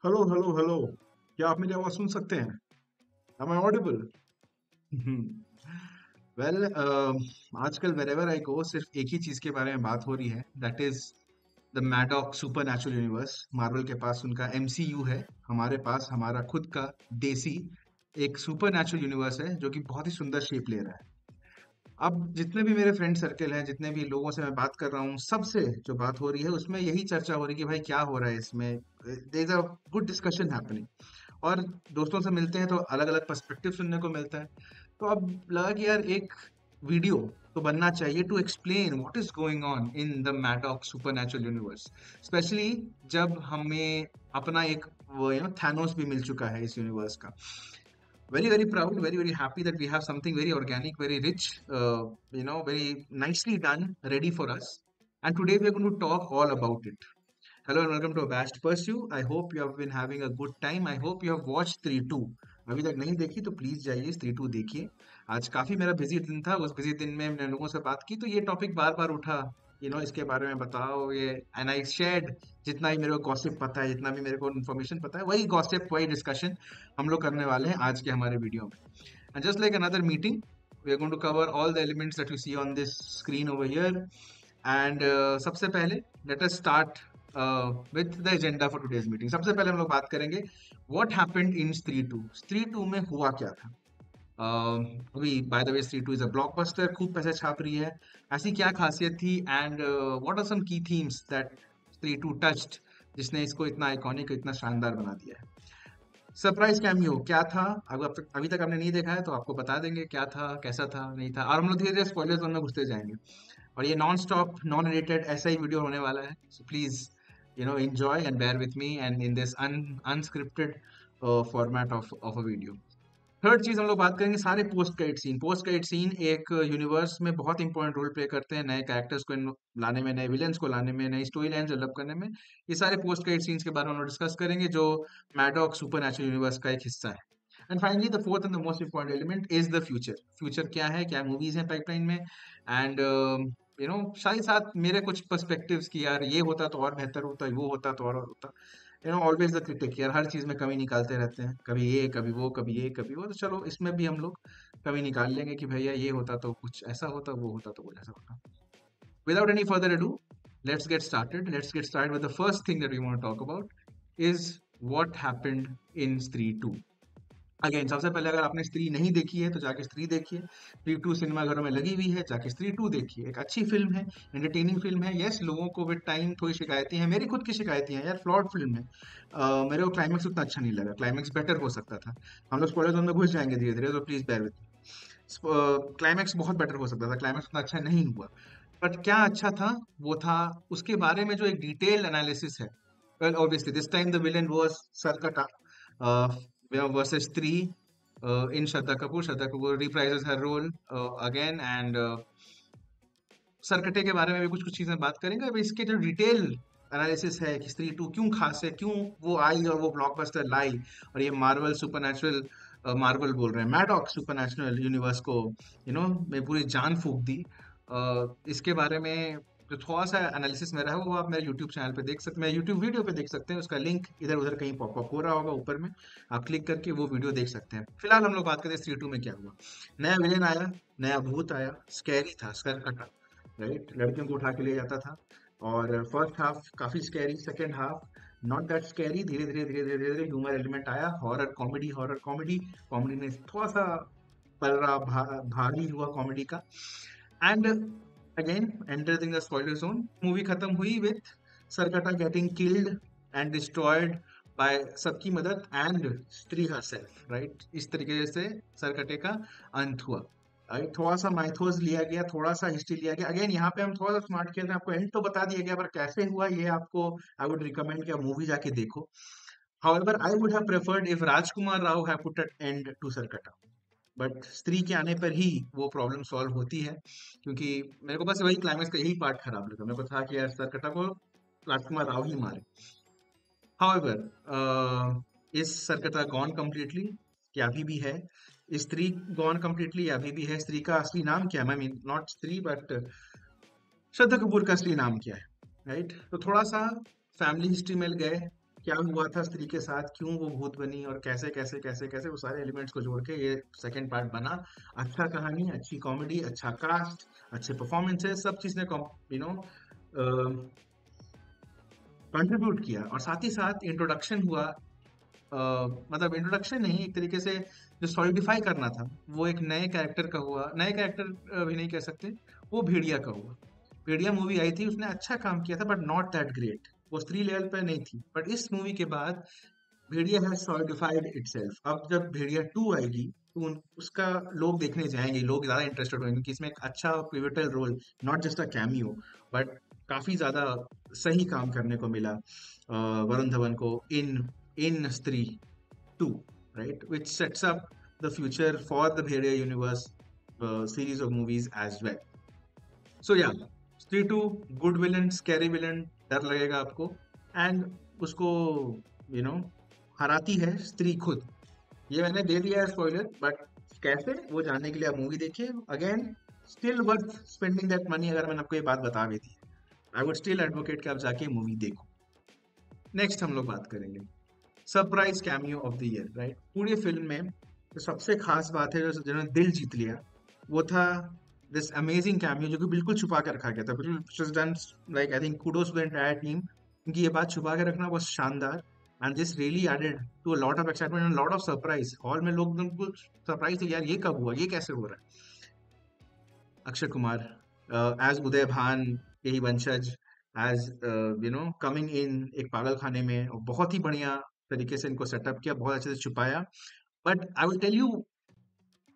Hello hello hello. क्या आप मेरी आवाज सुन सकते हैं? Am I audible? वेल, आजकल wherever I go सिर्फ एक ही चीज के बारे में बात हो रही है, that is the Maddock super natural universe. Marvel के पास उनका MCU है, हमारे पास हमारा खुद का देसी एक सुपर नेचुरल यूनिवर्स है जो कि बहुत ही सुंदर शेप ले रहा है। अब जितने भी मेरे फ्रेंड सर्कल हैं, जितने भी लोगों से मैं बात कर रहा हूँ, सबसे जो बात हो रही है उसमें यही चर्चा हो रही है कि भाई क्या हो रहा है इसमें। There is a good discussion happening. और दोस्तों से मिलते हैं तो अलग अलग पर्सपेक्टिव सुनने को मिलता है। तो अब लगा कि यार एक वीडियो तो बनना चाहिए to explain what is going on in the Maddock supernatural universe, specially जब हमें अपना एक वो थैनोस भी मिल चुका है इस यूनिवर्स का। Very very proud, very very happy that we have something very organic, very rich, very nicely done, ready for us. And today we are going to talk all about it. Hello and welcome to Abashed Pursue. I hope you have been having a good time. I hope you have watched 3-2। अभी तक नहीं देखी तो please जाइए 3-2 देखिए। आज काफी मेरा बिजी दिन था, उस बिजी दिन में मैंने लोगों से बात की तो ये टॉपिक बार बार उठा। इसके बारे में बताओ ये। एंड आई शेयर्ड जितना भी मेरे को गॉसिप पता है, जितना भी मेरे को इन्फॉर्मेशन पता है, वही गॉसिप वही डिस्कशन हम लोग करने वाले हैं आज के हमारे वीडियो में। And just like another meeting, we are going to cover all the elements that you see on this screen over here. And सबसे पहले let us start with the agenda for today's meeting. सबसे पहले हम लोग बात करेंगे what happened in स्त्री to. स्त्री टू में हुआ क्या था। अभी बाय द वे स्त्री टू इज अ ब्लॉकबस्टर, खूब पैसे छाप रही है। ऐसी क्या खासियत थी एंड व्हाट आर सम की थीम्स दैट स्त्री टू टच्ड, जिसने इसको इतना आइकॉनिक, इतना शानदार बना दिया है। सरप्राइज कैमियो क्या था? अगर अभी तक आपने नहीं देखा है तो आपको बता देंगे क्या था, कैसा था, नहीं था, और हम लोग धीरे धीरे स्पॉइलर जोन में घुसते जाएंगे। और ये नॉन स्टॉप नॉन एडिटेड ऐसा ही वीडियो होने वाला है, so please enjoy and bear with me and in this unscripted format of a video. Third चीज हम लोग बात करेंगे सारे post credit scene. Post credit scene एक यूनिवर्स में बहुत इंपॉर्टेंट रोल प्ले करते हैं, नए कैरेक्टर्स को लाने में, नए विलेंस को लाने में, नई स्टोरी लाइन डेवलप करने में। ये सारे पोस्ट क्रेडिट सीन्स के बारे में हम लोग डिस्कस करेंगे जो मैडॉक सुपर यूनिवर्स का एक हिस्सा है। And finally the fourth and the most important element is the future. Future क्या है, क्या मूवीज हैं पाइपलाइन में, एंड साथ ही साथ मेरे कुछ पर्सपेक्टिव्स की यार ये होता तो और बेहतर होता, वो होता तो और होता। ऑलवेज द क्रिटिक यार, हर चीज में कमी निकालते रहते हैं, कभी ये कभी वो, कभी ये कभी वो। तो चलो इसमें भी हम लोग कमी निकाल लेंगे कि भैया ये होता तो कुछ ऐसा होता, वो होता तो कुछ ऐसा होता। Without any further ado, let's get started. Let's get started with the first thing that we want to talk about is what happened in Stree 2। Again सबसे पहले अगर आपने स्त्री नहीं देखी है तो जाके स्त्री देखिए। स्त्री टू सिनेमा घरों में लगी हुई है, जाके स्त्री टू देखिए। एक अच्छी फिल्म है, एंटरटेनिंग फिल्म है। यस, लोगों को विद टाइम थोड़ी शिकायतें हैं, मेरी खुद की शिकायतें हैं यार, फ्लॉड फिल्म है। मेरे को क्लाइमेक्स उतना अच्छा नहीं लगा, क्लाइमेक्स बेटर हो सकता था। हम लोग स्पॉइलर जोन में घुस जाएंगे धीरे धीरे, तो प्लीज बेयर विद। क्लाइमेक्स बहुत बेटर हो सकता था, क्लाइमेक्स उतना अच्छा नहीं हुआ। बट क्या अच्छा था, वो था उसके बारे में जो एक डिटेल्ड एनालिसिस है। Well obviously this time the villain was Sarkata versus स्त्री in Shraddha Kapoor. Shraddha Kapoor reprises her role again and Sarkate के बारे में भी कुछ कुछ चीजें बात करेंगे। अब इसके जो डिटेल एनालिसिस है कि स्त्री टू क्यों खास है, क्यों वो आई और वो ब्लॉकबस्टर लाई, और ये मार्वल सुपरनैचुरल, मार्वल बोल रहे हैं, मैडॉक सुपरनैचुरल यूनिवर्स को में पूरी जान फूंक दी। इसके बारे में जो थोड़ा सा एनालिसिस मेरा है वो आप मेरे यूट्यूब चैनल पे देख सकते हैं, मेरे यूट्यूब वीडियो पे देख सकते हैं। उसका लिंक इधर उधर कहीं पॉपअप हो रहा होगा ऊपर में, आप क्लिक करके वो वीडियो देख सकते हैं। फिलहाल हम लोग बात करते हैं स्त्री टू में क्या हुआ। नया विलेन आया, नया भूत आया, स्कैरी था, स्करकटा, राइट, लड़कियों को उठा के ले जाता था। और फर्स्ट हाफ काफी scary, second half not that scary. धीरे धीरे धीरे धीरे धीरे ह्यूमर एलिमेंट आया, horror comedy, horror comedy, comedy ने थोड़ा सा पलड़ा भारी हुआ कॉमेडी का। And again entering the spoiler zone, movie खत्म हुई with Sarkata getting killed and destroyed by सबकी मदद एंड स्त्री हरसेल्फ, राइट। इस तरीके से सरकटे का अंत हुआ। थोड़ा सा माइथोस लिया गया, थोड़ा सा हिस्ट्री लिया गया। अगेन यहाँ पे हम थोड़ा सा स्मार्ट खेल रहे हैं, आपको एंड तो बता दिया गया, पर कैसे हुआ ये आपको आई वुड रिकमेंड कि आप मूवी जाके देखो। However, I would have preferred if Rajkumar Rao had put an end to Sarkata. But स्त्री के आने पर ही वो प्रॉब्लम सॉल्व होती है, क्योंकि मेरे को बस वही क्लाइमेक्स का यही पार्ट खराब लगा। मेरे को था कि यार सरकटा को राजकुमार राव ही मारे। हाउएवर, इस सरकटा गॉन कंप्लीटली, क्या अभी भी है? स्त्री गॉन कंप्लीटली, अभी भी है? स्त्री का असली नाम क्या है? आई मीन नॉट स्त्री बट श्रद्धा कपूर का असली नाम क्या है, राइट? तो थोड़ा सा फैमिली हिस्ट्री में गए, क्या हुआ था स्त्री के साथ, क्यों वो भूत बनी, और कैसे कैसे कैसे कैसे वो सारे एलिमेंट्स को जोड़ के ये सेकंड पार्ट बना। अच्छा कहानी, अच्छी कॉमेडी, अच्छा कास्ट, अच्छे परफॉर्मेंसेस, सब चीज ने यू नो कंट्रीब्यूट किया। और साथ ही साथ इंट्रोडक्शन हुआ, मतलब इंट्रोडक्शन नहीं, एक तरीके से जो सॉलिडिफाई करना था वो एक नए कैरेक्टर का हुआ। नए कैरेक्टर भी नहीं कह सकते, वो भेड़िया का हुआ। भेड़िया मूवी आई थी, उसने अच्छा काम किया था बट नॉट दैट ग्रेट, वो स्त्री लेवल पे नहीं थी। बट इस मूवी के बाद भेड़िया हैज सॉलिडिफाइड इटसेल्फ। अब जब भेड़िया 2 आएगी तो उसका लोग देखने जाएंगे, लोग ज्यादा इंटरेस्टेड होंगे, क्योंकि इसमें एक अच्छा pivotal role, not just a cameo, but काफी ज्यादा सही काम करने को मिला वरुण धवन को इन इन स्त्री 2, right, which sets up the future for the Bhediya universe series of movies as well. So yeah, Stree 2, good villain, scary villain, डर लगेगा आपको, एंड उसको यू नो हराती है स्त्री खुद। ये मैंने दे दिया है स्पॉइलर, बट कैसे वो जानने के लिए आप मूवी देखिए। Again, still worth spending that money. अगर मैंने आपको ये बात बता भी दी, आई वुड स्टिल एडवोकेट कि आप जाके मूवी देखो। नेक्स्ट हम लोग बात करेंगे surprise cameo of the year, right. पूरी फिल्म में जो सबसे खास बात है, जो जिन्होंने दिल जीत लिया, वो था दिस अमेजिंग कैमियो, जो कि बिल्कुल छुपा के रखा गया था। बिल्कुल done, like I think kudos to the entire team, क्योंकि ये बात छुपा के रखना बहुत शानदार। And this really added to a lot of excitement and lot of surprise. Hall में लोग बिल्कुल सरप्राइज थे, यार ये कब हुआ, ये कैसे हो रहा है। अक्षय कुमार एज उदय भान, यही वंशज, एज कमिंग इन एक पागल खाने में, और बहुत ही बढ़िया तरीके से इनको सेटअप किया, बहुत अच्छे से छुपाया। But I will tell you,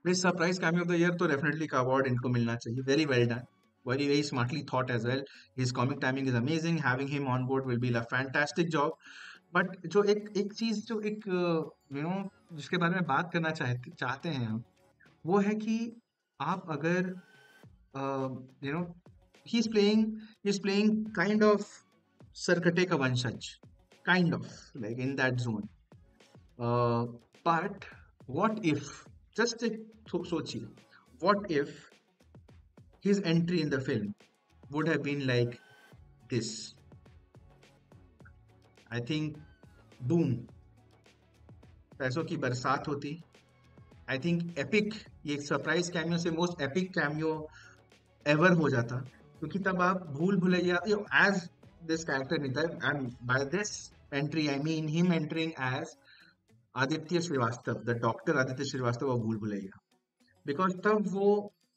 this surprise cameo of the year तो डेफिनेटली का अवार्ड इनको मिलना चाहिए। Very well done, very very smartly thought as well. His comic timing is amazing, having him on board will be a fantastic job. But जो एक एक चीज, जो एक जिसके बारे में बात करना चाहते चाहते हैं हम, वो है कि आप अगर you know he's playing kind of Sarkate ka Vanshaj, kind of like in that zone. But what if, just sochiye, what if his entry in the film would have been like this? I think, boom, पैसों की बरसात होती। I think epic, ये surprise cameo से most epic cameo ever हो जाता, क्योंकि तब आप भूल भुलैया एज दिस कैरेक्टर नहीं था, and by this entry I mean him entering as Aditya Shrivastava, the doctor Aditya Shrivastava और भूल भुलैया। बिकॉज तब वो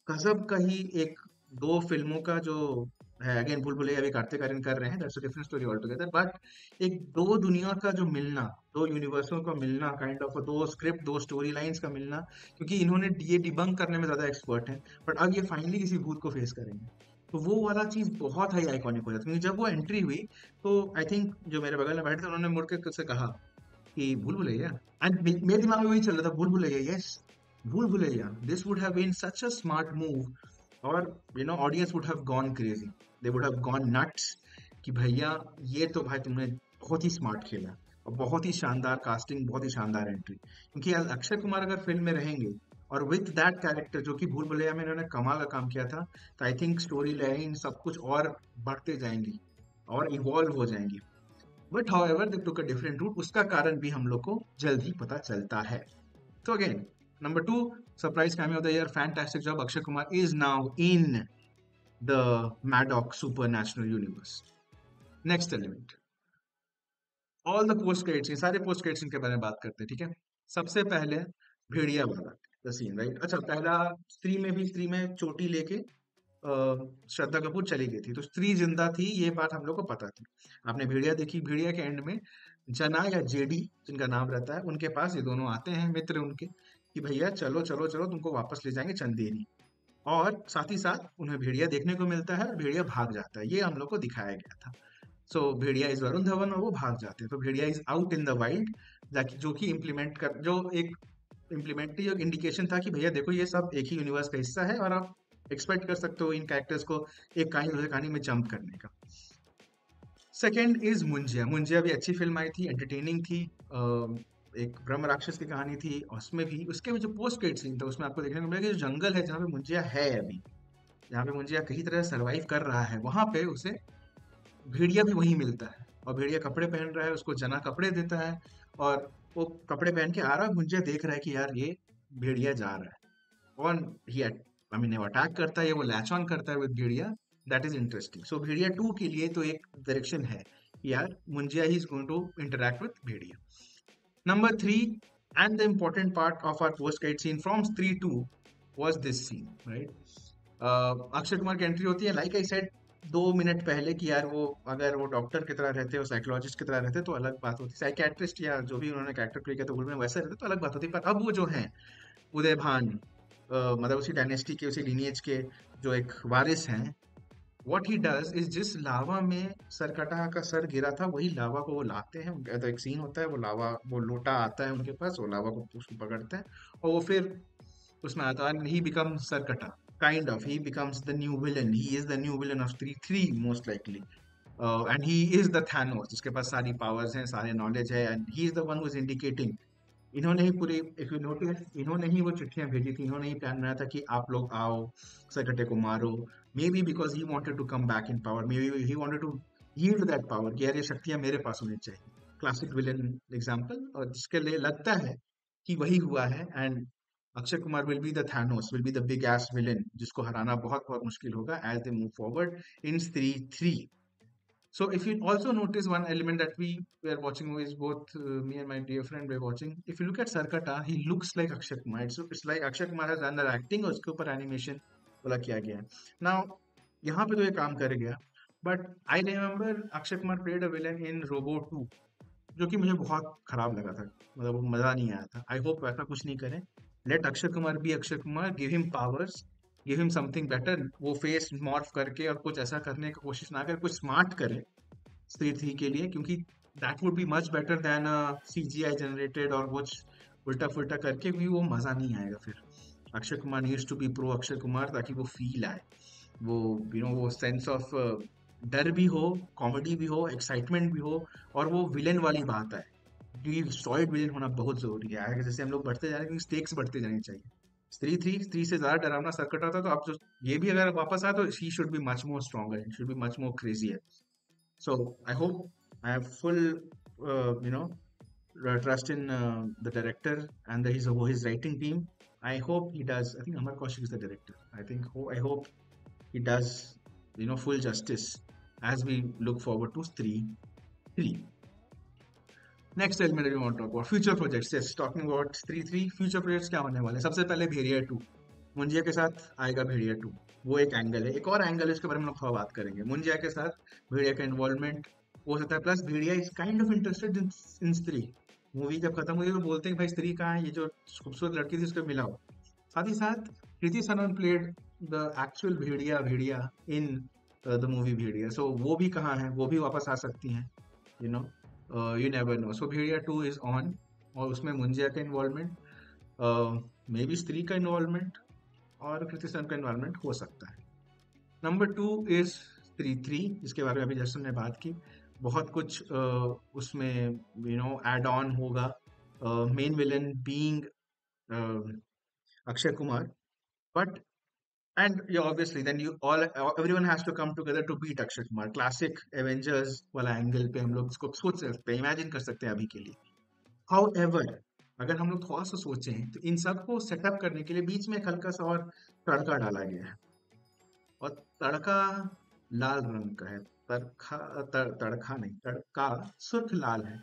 गजब का ही एक दो फिल्मों का जो है, अगेन भूल भुलैया अभी कार्तिक आर्यन कर रहे हैं, that's a different story all together, but एक दो दुनिया का जो मिलना, दो यूनिवर्सों का मिलना, काइंड ऑफ दो स्क्रिप्ट, दो स्टोरी लाइंस का मिलना, क्योंकि इन्होंने ये डिबंक करने में ज्यादा एक्सपर्ट हैं, बट अब ये फाइनली किसी भूत को फेस करेंगे, तो वो वाला चीज बहुत हाई आइकॉनिक हो जाता है। क्योंकि जब वो एंट्री हुई, तो आई थिंक जो मेरे बगल में बैठे थे उन्होंने मुड़ के से कहा कि भूल भुलैया, एंड मेरे दिमाग में वही चल रहा था, भूल Bhulaiyaa, yes, Bhool Bhulaiyaa, this would have been such a smart move, और audience would have gone crazy, they would have gone nuts, कि भैया ये तो भाई तुमने बहुत ही स्मार्ट खेला, और बहुत ही शानदार कास्टिंग, बहुत ही शानदार एंट्री। क्योंकि आज अक्षय कुमार अगर फिल्म में रहेंगे और विद दैट कैरेक्टर, जो कि भूल भुलैया में इन्होंने कमाल का काम किया था, तो आई थिंक स्टोरी लाइन सब कुछ और बढ़ते जाएंगी और इवॉल्व हो जाएंगी। But however they took a different route, उसका कारण भी हम लोग को जल्द ही पता चलता है। So again, number two, surprise cameo of the year, fantastic job. Akshay Kumar is now in the Maddox supernatural universe. Next element, all the post credit scene, सारे post credit scene के बारे में बात करते हैं, ठीक है। सबसे पहले भेड़िया वाला the scene, right? अच्छा, पहला स्त्री में चोटी लेके श्रद्धा कपूर चली गई थी, तो स्त्री जिंदा थी, ये बात हम लोग को पता थी। आपने भेड़िया देखी, भेड़िया के एंड में जना या जेडी जिनका नाम रहता है, उनके पास ये दोनों आते हैं मित्र उनके, कि भैया चलो चलो चलो, तुमको वापस ले जाएंगे चंदेरी। और साथ ही साथ उन्हें भेड़िया देखने को मिलता है, और भेड़िया भाग जाता है, ये हम लोग को दिखाया गया था। सो भेड़िया इज वरुण धवन, और वो भाग जाते हैं, तो Bhediya is out in the wild, जो कि इम्प्लीमेंट कर, जो एक इम्प्लीमेंट इंडिकेशन था कि भैया देखो, ये सब एक ही यूनिवर्स का हिस्सा है, और आप एक्सपेक्ट कर सकते हो इन कैरेक्टर्स को एक कहानी दूसरी कहानी में जंप करने का। Second is Munjya. मुंजिया भी अच्छी फिल्म आई थी, एंटरटेनिंग थी, एक ब्रह्म राक्षस की कहानी थी, उसमें भी उसके भी जो पोस्ट क्रेडिट सीन था उसमें आपको देखने को मिलेगा कि जो जंगल है जहाँ पे मुंजिया है अभी, जहाँ पे मुंजिया कई तरह सर्वाइव कर रहा है, वहां पे उसे भेड़िया भी वहीं मिलता है, और भेड़िया कपड़े पहन रहा है, उसको जना कपड़े देता है, और वो कपड़े पहन के आ रहा है, मुंजिया देख रहा है कि यार ये भेड़िया जा रहा है, और ही आई मीन वो अटैक करता है या वो लैच ऑन करता है with Bhediya. That is interesting. So Bhediya 2 के लिए तो एक डायरेक्शन है कि यार Munjya he is going to interact with Bhediya. Number three, and the important part of our post-credit scene from Stree 2 was this scene, right? Akshay Kumar की एंट्री होती है, लाइक आई सेड 2 मिनट पहले, कि यार वो अगर वो डॉक्टर की तरह रहते और साइकोलॉजिस्ट की तरह रहते तो अलग बात होती, साइकेट्रिस्ट या जो भी उन्होंने कैरेक्टर प्ले किया था में वैसे रहते तो अलग बात होती, पर अब वो जो है उदय भान, मतलब उसी डायनेस्टी के, उसी लिनिएज के जो एक वारिस हैं, व्हाट ही डज इज, जिस लावा में सरकटा का सर गिरा था वही लावा को वो लाते हैं, उनका तो एक सीन होता है, वो लावा, वो लोटा आता है उनके पास, वो लावा को उसको पकड़ते हैं, और वो फिर उसमें आता है, ही becomes Sarkata, kind of he becomes the new villain, he is the new villain of 3 most likely, and he is the Thanos जिसके पास सारी पावर्स हैं, सारे नॉलेज है, and he is the one who is indicating, इन्होंने ही पूरी, if you notice, इन्होंने ही वो चिट्ठियां भेजी थी, इन्होंने ही प्लान बनाया था कि आप लोग आओ, सकटे को मारो, maybe because he wanted to come back in power, maybe he wanted to yield that power, कि यार ये शक्तियां मेरे पास होनी चाहिए, क्लासिक विलन एग्जांपल, और जिसके लिए लगता है कि वही हुआ है, and Akshay Kumar will be the Thanos, will be the biggest villain, जिसको हराना बहुत बहुत मुश्किल होगा as they move forward in Stree 3। So if you also notice one element that we were watching movies, both me and my dear friend were watching. If you look at Sarkata, he looks like Akshay Kumar. It's like Akshay Kumar has done the acting और उसके ऊपर animation वाला किया गया है. Now यहाँ पे तो ये काम कर गया, but I remember Akshay Kumar played a villain in Robo 2, जो कि मुझे बहुत खराब लगा था, मतलब वो मजा नहीं आया था. I hope वैसा कुछ नहीं करें. Let Akshay Kumar be Akshay Kumar, give him powers, give him something better, वो फेस मॉर्फ करके और कुछ ऐसा करने की कोशिश ना करे, कुछ स्मार्ट करे स्त्री 3 के लिए, क्योंकि that would be much better than CGI generated और कुछ उल्टा फुल्टा करके, भी वो मजा नहीं आएगा फिर. Akshay Kumar needs to be pro Akshay Kumar, ताकि वो फील आए, वो वो सेंस ऑफ डर भी हो, कॉमेडी भी हो, एक्साइटमेंट भी हो, और वो विलेन वाली बात है कि सॉलिड विलेन होना बहुत जरूरी है. आगे जैसे हम लोग बढ़ते जा रहे हैं, स्टेक्स बढ़ते जाने चाहिए. स्त्री से ज्यादा डरावना सर्कट आता, तो आप जो ये भी अगर वापस आए तो she should be much more stronger, should be much more crazier. So I hope, I have full, trust in the director and his writing team. I hope he does. I think Amar Kaushik is the director. I hope he does, full justice as we look forward to Stree 3. Next element that we want to talk about, future projects. Yes, talking about Stree 3, future projects क्या होने वाले हैं? सबसे पहले भेड़िया 2, मुंजिया के साथ आएगा भेड़िया 2, वो एक एंगल है. एक और एंगल है, उसके बारे में हम थोड़ा बात करेंगे. मुंजिया के साथ भेड़िया का इन्वॉल्वमेंट हो सकता है, plus Bhediya is kind of interested in स्त्री. मूवी जब खत्म हुई तो बोलते हैं भाई स्त्री कहाँ है, ये जो खूबसूरत लड़की थी उसको मिलाओ. साथ ही साथ Kriti Sanon played the actual Bhediya Bhediya in the movie Bhediya, so वो भी कहाँ है, वो भी वापस आ सकती हैं, you never know. So Bhediya 2 is on, और उसमें मुंजिया का इन्वॉल्वमेंट, मे बी स्त्री का इन्वॉल्वमेंट, और कृति सनन का इन्वॉल्वमेंट हो सकता है. नंबर 2 इज स्त्री 3, जिसके बारे में अभी जस्ट हमने बात की. बहुत कुछ उसमें एड ऑन होगा, main villain being Akshay Kumar, but and yeah, obviously then everyone has to come together to beat Akshay Kumar. Classic Avengers वाला एंगल पे हम लोग इसको सोच सकते हैं, इमेजिन कर सकते हैं अभी के लिए. However, अगर हम लोग थोड़ा सा सोचें तो इन सबको सेटअप करने के लिए बीच में एक हल्का सा और तड़का डाला गया है, और तड़का लाल रंग का है. तड़का नहीं, तड़का सुर्ख लाल है.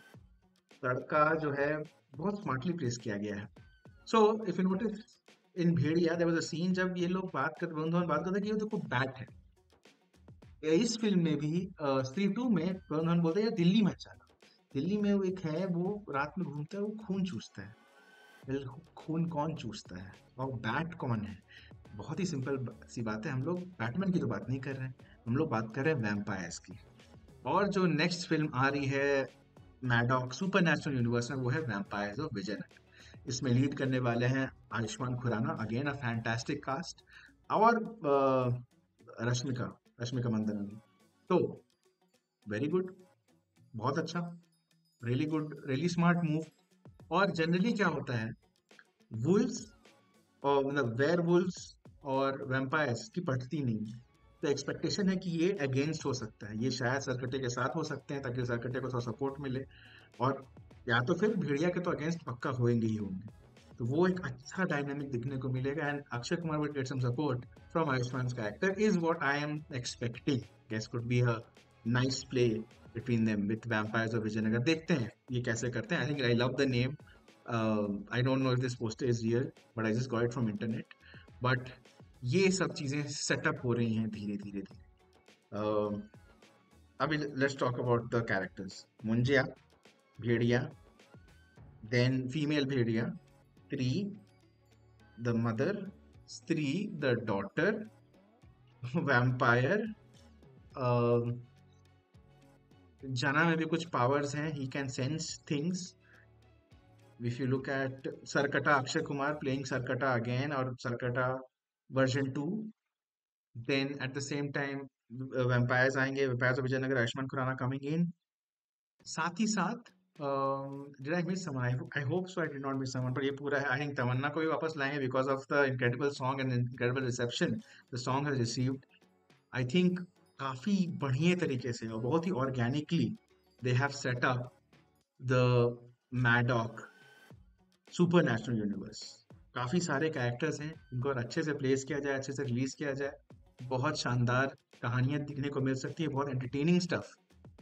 तड़का जो है बहुत स्मार्टली प्लेस किया गया है. So if you notice in Bhediya there was a scene जब ये लोग बात करते कि ये देखो बैट है. इस फिल्म में भी स्त्री 2 में वरुण बोलते हैं दिल्ली में जाना, दिल्ली में वो एक है, वो रात में घूमता है, वो खून चूसता है. खून कौन चूसता है और बैट कौन है? बहुत ही सिंपल सी बात है. हम लोग बैटमैन की तो बात नहीं कर रहे हैं, हम लोग बात कर रहे हैं वैम्पायर्स की. और जो नेक्स्ट फिल्म आ रही है मैडॉक सुपरनैचुरल यूनिवर्स में, वो है वैम्पायर्स ऑफ विजयनगर. इसमें लीड करने वाले हैं Ayushmann Khurrana, again a fantastic cast, और रश्मिका मंदाना. तो वेरी गुड, बहुत अच्छा, really good, really smart move. और जनरली क्या होता है, वुल्स और मतलब वेयर वुल्स और वैम्पायर्स की पटती नहीं है. तो एक्सपेक्टेशन है कि ये अगेंस्ट हो सकता है, ये शायद सरकटे के साथ हो सकते हैं ताकि सरकटे को थोड़ा सपोर्ट मिले, और या तो फिर भेड़िया के तो अगेंस्ट पक्का होंगे ही होंगे। तो वो एक अच्छा डायनामिक दिखने को मिलेगा, and Akshay Kumar will get some support from Ayushmann character is what I am expecting. Guess could be a nice play between them with vampires और विजयनगर। देखते हैं ये कैसे करते हैं। आई think I love the name. I don't know if this poster is real, but I just got it from internet. But ये सब चीजें सेटअप हो रही हैं धीरे धीरे धीरे। अभी let's talk about the characters. Munjya, Bhediya, then female Bhediya, Stree the mother, Stree the daughter, vampire, Jana में भी कुछ पावर्स हैं, he can sense things. If you look at Sarkata, Akshay Kumar playing Sarkata again, or Sarkata version 2, then at the same time vampires आएंगे, vampires of Vijayanagar, Ayushmann Khurrana coming in, साथ ही साथ did I miss someone? I hope so I did not miss someone, पर ये पूरा है। I think तमन्ना को भी वापस लाएंगे because of the incredible song and incredible reception the song has received. I think काफी बढ़िया तरीके से और बहुत ही organically they have set up the Maddox super national universe. काफी सारे कैरेक्टर्स हैं, इनको और अच्छे से प्लेस किया जाए, अच्छे से रिलीज किया जाए, बहुत शानदार कहानियां दिखने को मिल सकती है, बहुत एंटरटेनिंग स्टफ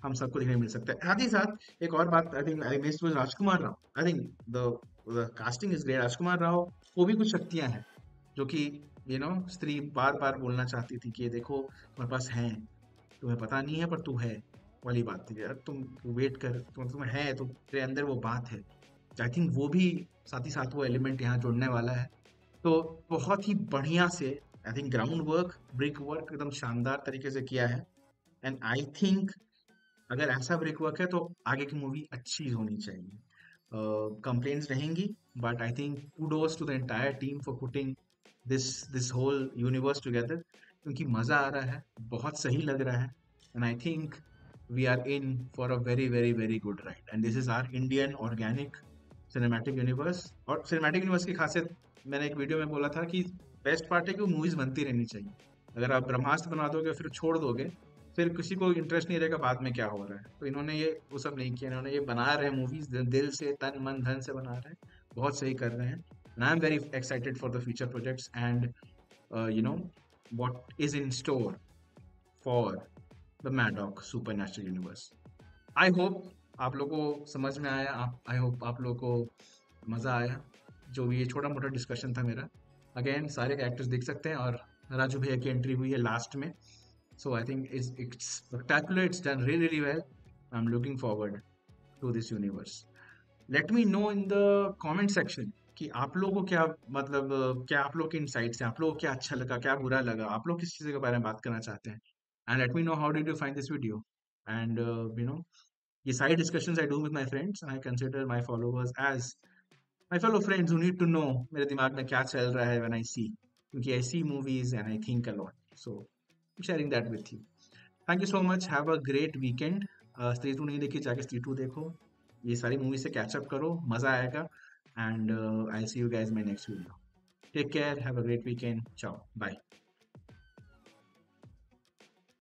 हम सबको देखने को मिल सकता है। साथ ही साथ एक और बात, I think I miss was Rajkumar Rao. I think the casting is great. Rajkumar Rao को भी कुछ शक्तियां हैं जो कि स्त्री बार बार बोलना चाहती थी कि ये देखो तुम्हारे पास है, तुम्हें पता नहीं है पर तू है, वाली बात थी यार, तुम वेट कर, तुम्हें है तो तेरे अंदर वो बात है। आई थिंक वो भी साथ ही साथ वो एलिमेंट यहाँ जुड़ने वाला है। तो बहुत ही बढ़िया से I think ground work, brick work एकदम शानदार तरीके से किया है। एंड आई थिंक अगर ऐसा ब्रिक वर्क है तो आगे की मूवी अच्छी होनी चाहिए। कंप्लेन्स रहेंगी, but I think kudos to the entire team for putting this whole universe together, क्योंकि मजा आ रहा है, बहुत सही लग रहा है। And I think we are in for a very very very good ride, and this is our Indian organic cinematic universe. और सिनेमैटिक यूनिवर्स की खासियत मैंने एक वीडियो में बोला था कि बेस्ट पार्ट है कि मूवीज बनती रहनी चाहिए। अगर आप ब्रह्मास्त्र बना दोगे फिर छोड़ दोगे, फिर किसी को इंटरेस्ट नहीं रहेगा बाद में क्या हो रहा है। तो इन्होंने ये वो सब नहीं किया, इन्होंने ये बना रहे हैं मूवीज दिल से, तन मन धन से बना रहे हैं, बहुत सही कर रहे हैं। And I am very excited for the future projects and you know what is in store for the Maddock super natural universe. I hope आप लोगों को समझ में आया, आप आई होप आप लोगों को मज़ा आया, जो भी ये छोटा मोटा डिस्कशन था मेरा। अगेन सारे कैरेक्टर्स देख सकते हैं, और राजू भैया की एंट्री हुई है लास्ट में। So I think it's spectacular, it's done really really well. I am looking forward to this universe. Let me know in the comment section कि आप लोगों को क्या मतलब क्या आप लोग के इनसाइट्स हैं, आप लोगों को क्या अच्छा लगा, क्या बुरा लगा, आप लोग किस चीज़ के बारे में बात करना चाहते हैं। And let me know how did you find this video. And ये सारी discussions I do with my friends, and I consider my followers as my fellow friends who need to know मेरे दिमाग में क्या चल रहा है व्हेन आई सी, क्योंकि I see movies and I think a lot, so sharing that with you. Thank you so much, have a great weekend. Stree two नहीं देखी, जाके स्त्री टू देखो, ये सारी मूवी से कैच अप करो, मजा आएगा। And I see you guys my next video. Take care, have a great weekend, ciao, bye.